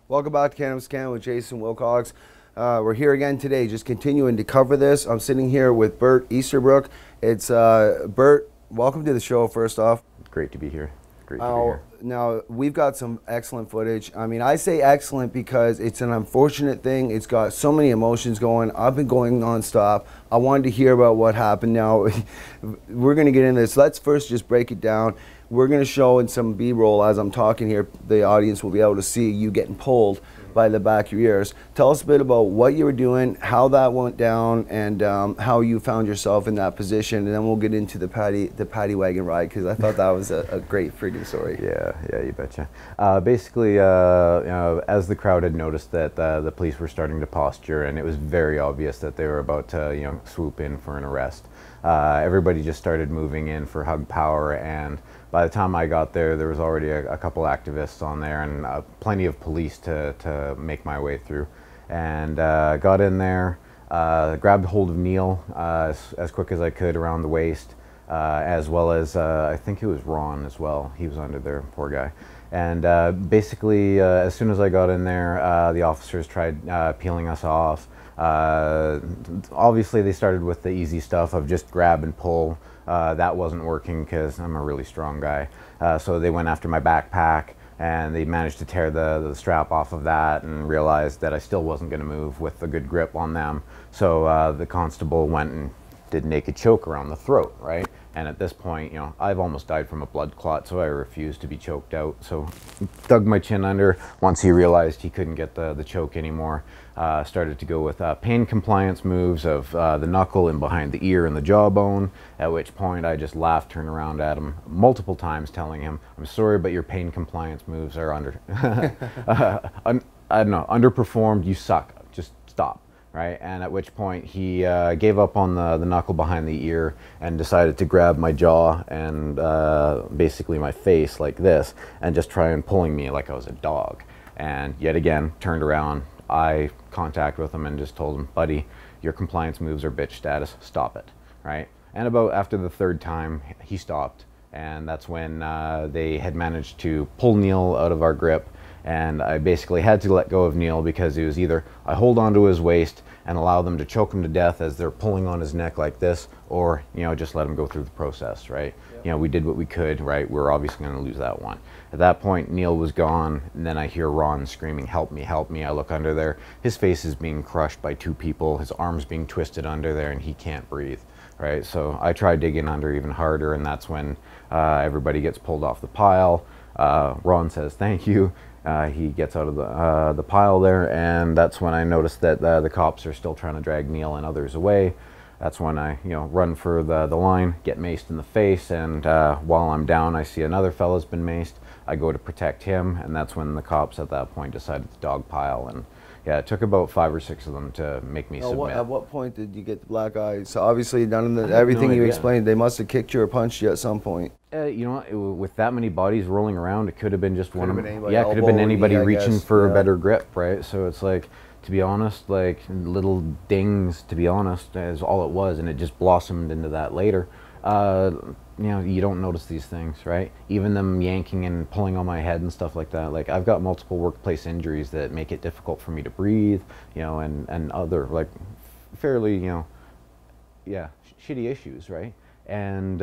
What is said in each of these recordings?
Welcome back to Cannabis Canada with Jason Wilcox. We're here again today, just continuing to cover this. I'm sitting here with Bert Easterbrook. It's Bert, welcome to the show first off. Great to be here. Great to be here. Now, we've got some excellent footage. I mean, I say excellent because it's an unfortunate thing. It's got so many emotions going. I've been going nonstop. I wanted to hear about what happened. Now, we're going to get into this. Let's first just break it down. We're going to show in some B-roll as I'm talking here. The audience will be able to see you getting pulled by the back of your ears. Tell us a bit about what you were doing, how that went down, and how you found yourself in that position, and then we'll get into the paddy wagon ride, because I thought that was a great freaking story. Yeah, you betcha. Basically, you know, as the crowd had noticed that the police were starting to posture, and it was very obvious that they were about to, you know, swoop in for an arrest. Everybody just started moving in for hug power, and by the time I got there, there was already a couple activists on there and plenty of police to make my way through. And got in there, grabbed hold of Neil as quick as I could around the waist, as well as I think it was Ron as well. He was under there, poor guy. And basically, as soon as I got in there, the officers tried peeling us off. Obviously, they started with the easy stuff of just grab and pull. That wasn't working because I'm a really strong guy. So they went after my backpack, and they managed to tear the strap off of that and realized that I still wasn't going to move with a good grip on them. So the constable went and did naked choke around the throat, right? And at this point, you know, I've almost died from a blood clot, so I refused to be choked out. So dug my chin under. Once he realized he couldn't get the choke anymore, started to go with pain compliance moves of the knuckle and behind the ear and the jawbone, at which point I just laughed, turned around at him multiple times telling him, I'm sorry, but your pain compliance moves are I don't know, underperformed, you suck, just stop. Right, and at which point he gave up on the knuckle behind the ear and decided to grab my jaw and basically my face like this and just try and pulling me like I was a dog. And yet again, turned around, eye contact with him and just told him, buddy, your compliance moves are bitch status, stop it, right? And about after the third time, he stopped, and that's when they had managed to pull Neil out of our grip. And I basically had to let go of Neil because it was either I hold onto his waist and allow them to choke him to death as they're pulling on his neck like this, or, you know, just let him go through the process, right? Yeah. You know, we did what we could, right? We're obviously going to lose that one. At that point, Neil was gone, and then I hear Ron screaming, help me, help me. I look under there. His face is being crushed by two people. His arm's being twisted under there, and he can't breathe, right? So I try digging under even harder, and that's when everybody gets pulled off the pile. Ron says, thank you. He gets out of the pile there, and that's when I noticed that the cops are still trying to drag Neil and others away. That's when I, you know, run for the line, get maced in the face, and while I'm down, I see another fella's been maced. I go to protect him, and that's when the cops at that point decided to dogpile. And yeah, it took about 5 or 6 of them to make me submit. At what point did you get the black eye? So obviously, none of everything you explained, they must have kicked you or punched you at some point. You know, with that many bodies rolling around, it could have been just one of them. Yeah, it could have been anybody reaching for a better grip, right? So it's like, to be honest, like little dings, to be honest, is all it was, and it just blossomed into that later. You know, you don't notice these things, right? Even them yanking and pulling on my head and stuff like that. Like, I've got multiple workplace injuries that make it difficult for me to breathe, you know, and other, like, fairly, you know, yeah, shitty issues, right? And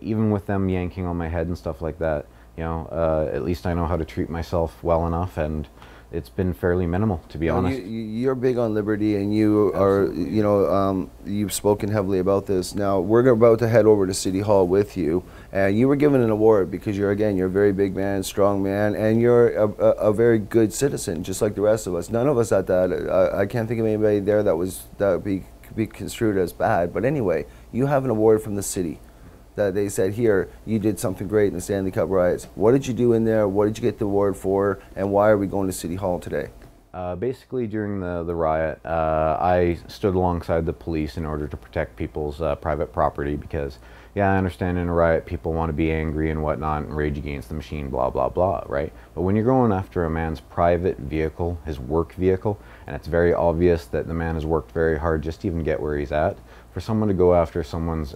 even with them yanking on my head and stuff like that, you know, at least I know how to treat myself well enough, and it's been fairly minimal, to be honest. You're big on liberty, and you are, you know, you've spoken heavily about this. Now, we're about to head over to City Hall with you, and you were given an award because you're a very big man, strong man, and you're a very good citizen, just like the rest of us. None of us at that, I can't think of anybody there that would be construed as bad. But anyway, you have an award from the city that they said, here, you did something great in the Stanley Cup riots. What did you do in there? What did you get the award for? And why are we going to City Hall today? Basically, during the riot, I stood alongside the police in order to protect people's private property because, yeah, I understand in a riot people want to be angry and whatnot and rage against the machine, blah, blah, blah, right? But when you're going after a man's private vehicle, his work vehicle, and it's very obvious that the man has worked very hard just to even get where he's at, for someone to go after someone's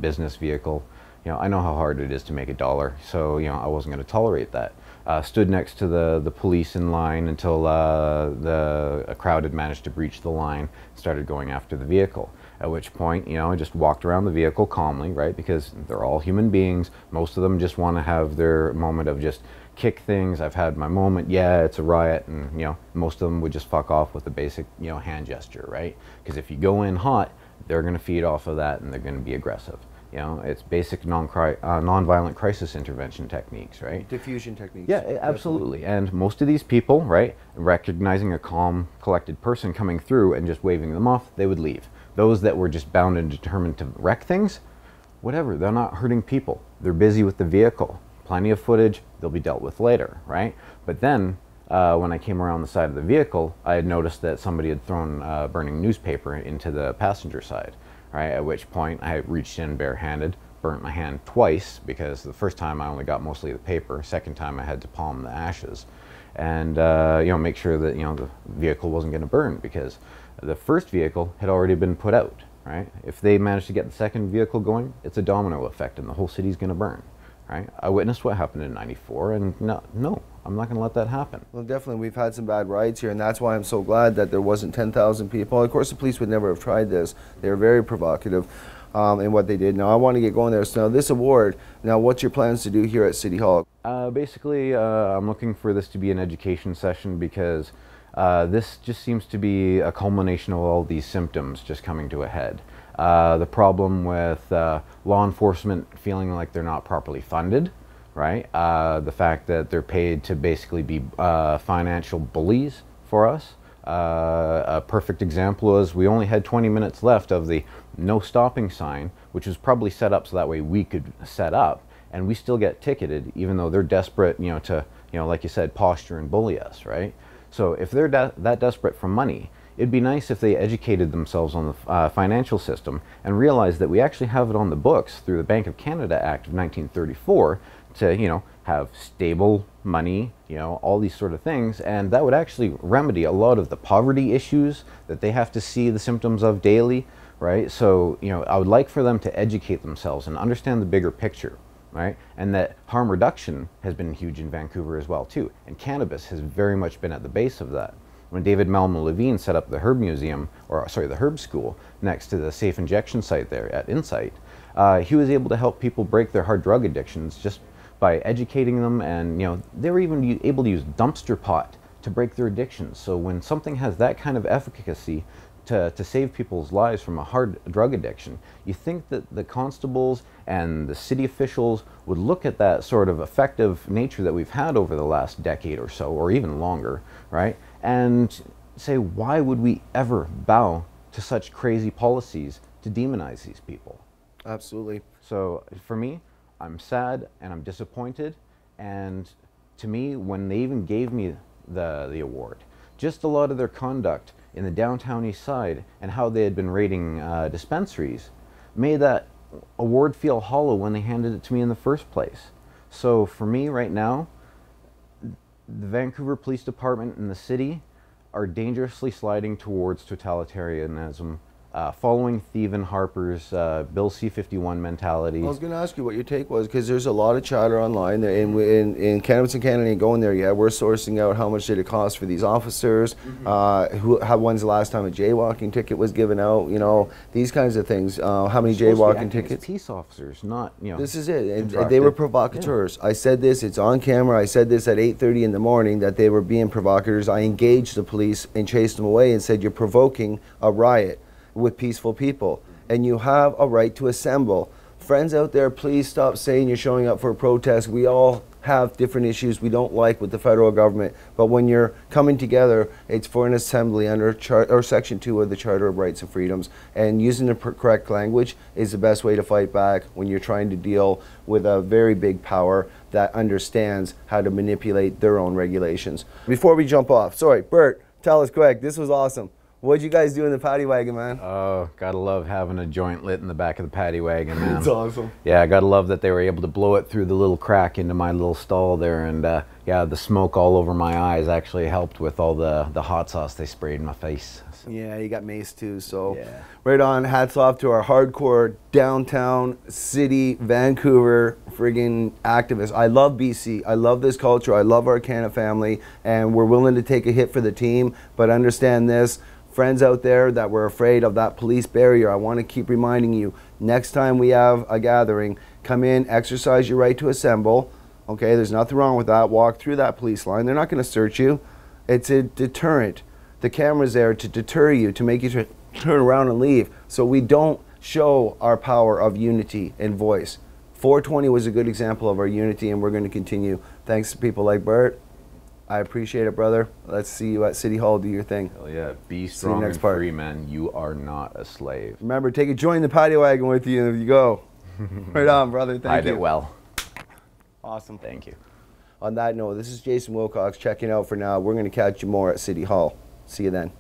business vehicle, I know how hard it is to make a dollar, so I wasn't going to tolerate that. Stood next to the police in line until a crowd had managed to breach the line, started going after the vehicle. At which point, I just walked around the vehicle calmly, right? Because they're all human beings. Most of them just want to have their moment of just kick things. I've had my moment. Yeah, it's a riot, and most of them would just fuck off with a basic hand gesture, right? Because if you go in hot, they're going to feed off of that, and they're going to be aggressive. It's basic non-violent crisis intervention techniques, right? Diffusion techniques. Yeah, absolutely. And most of these people, right, recognizing a calm, collected person coming through and just waving them off, they would leave. Those that were just bound and determined to wreck things, whatever, they're not hurting people. They're busy with the vehicle. Plenty of footage, they'll be dealt with later, right? But then, when I came around the side of the vehicle, I had noticed that somebody had thrown burning newspaper into the passenger side. Right, at which point I reached in barehanded, burnt my hand twice, because the first time I only got mostly the paper, second time I had to palm the ashes, and make sure that the vehicle wasn't going to burn, because the first vehicle had already been put out. Right, if they manage to get the second vehicle going, it's a domino effect, and the whole city's going to burn. Right, I witnessed what happened in '94, and no, I'm not going to let that happen. Well, definitely, we've had some bad riots here, and that's why I'm so glad that there wasn't 10,000 people. Of course, the police would never have tried this. They were very provocative in what they did. Now, I want to get going there. So now, this award, now what's your plans to do here at City Hall? Basically, I'm looking for this to be an education session, because this just seems to be a culmination of all these symptoms just coming to a head. The problem with law enforcement feeling like they're not properly funded, right? The fact that they're paid to basically be financial bullies for us. A perfect example is we only had 20 minutes left of the no stopping sign, which was probably set up so that way we could set up, and we still get ticketed, even though they're desperate, to, like you said, posture and bully us, right? So if they're that desperate for money, it'd be nice if they educated themselves on the financial system and realized that we actually have it on the books through the Bank of Canada Act of 1934 to, have stable money, all these sort of things, and that would actually remedy a lot of the poverty issues that they have to see the symptoms of daily, right? So, I would like for them to educate themselves and understand the bigger picture, right? And that harm reduction has been huge in Vancouver as well, too, and cannabis has very much been at the base of that. When David Malmo Levine set up the Herb Museum, the Herb School, next to the safe injection site there at Insight, he was able to help people break their hard drug addictions just by educating them, and they were even able to use dumpster pot to break their addictions. So when something has that kind of efficacy to save people's lives from a hard drug addiction, you think that the constables and the city officials would look at that sort of effective nature that we've had over the last decade or so, or even longer, right? And say, why would we ever bow to such crazy policies to demonize these people? Absolutely. So for me, I'm sad and I'm disappointed, and to me, when they even gave me the award, just a lot of their conduct in the downtown east side and how they had been raiding dispensaries made that award feel hollow when they handed it to me in the first place. So for me right now, the Vancouver Police Department and the city are dangerously sliding towards totalitarianism, following Thievin Harper's Bill C-51 mentality. I was going to ask you what your take was, because there's a lot of chatter online in Cannabis in Canada ain't going there yet. We're sourcing out how much did it cost for these officers, when's the last time a jaywalking ticket was given out, these kinds of things. How many jaywalking tickets? Peace officers, not, This is it. And they were provocateurs. Yeah. I said this, it's on camera. I said this at 8:30 in the morning, that they were being provocateurs. I engaged the police and chased them away and said, you're provoking a riot with peaceful people, and you have a right to assemble. Friends out there, please stop saying you're showing up for a protest. We all have different issues we don't like with the federal government, but when you're coming together, it's for an assembly under Section 2 of the Charter of Rights and Freedoms, and using the correct language is the best way to fight back when you're trying to deal with a very big power that understands how to manipulate their own regulations. Before we jump off, sorry, Bert, tell us quick, this was awesome. What'd you guys do in the paddy wagon, man? Oh, gotta love having a joint lit in the back of the paddy wagon, man. It's awesome. Yeah, I gotta love that they were able to blow it through the little crack into my little stall there, and yeah, the smoke all over my eyes actually helped with all the hot sauce they sprayed in my face. So. Yeah, you got mace too, so Yeah. right on. Hats off to our hardcore downtown city, Vancouver friggin' activists. I love BC. I love this culture. I love our Canada family, and we're willing to take a hit for the team, but understand this. Friends out there that were afraid of that police barrier, I want to keep reminding you, next time we have a gathering, come in, exercise your right to assemble. Okay, there's nothing wrong with that. Walk through that police line. They're not going to search you. It's a deterrent. The camera's there to deter you, to make you turn around and leave. So we don't show our power of unity and voice. 420 was a good example of our unity, and we're going to continue. Thanks to people like Bert. I appreciate it, brother. Let's see you at City Hall. Do your thing. Hell yeah. Be strong and free, man. You are not a slave. Remember, take a joint in the paddy wagon with you if you go. Right on, brother. Thank you. Hide it well. Awesome. Thank you. On that note, this is Jason Wilcox checking out for now. We're going to catch you more at City Hall. See you then.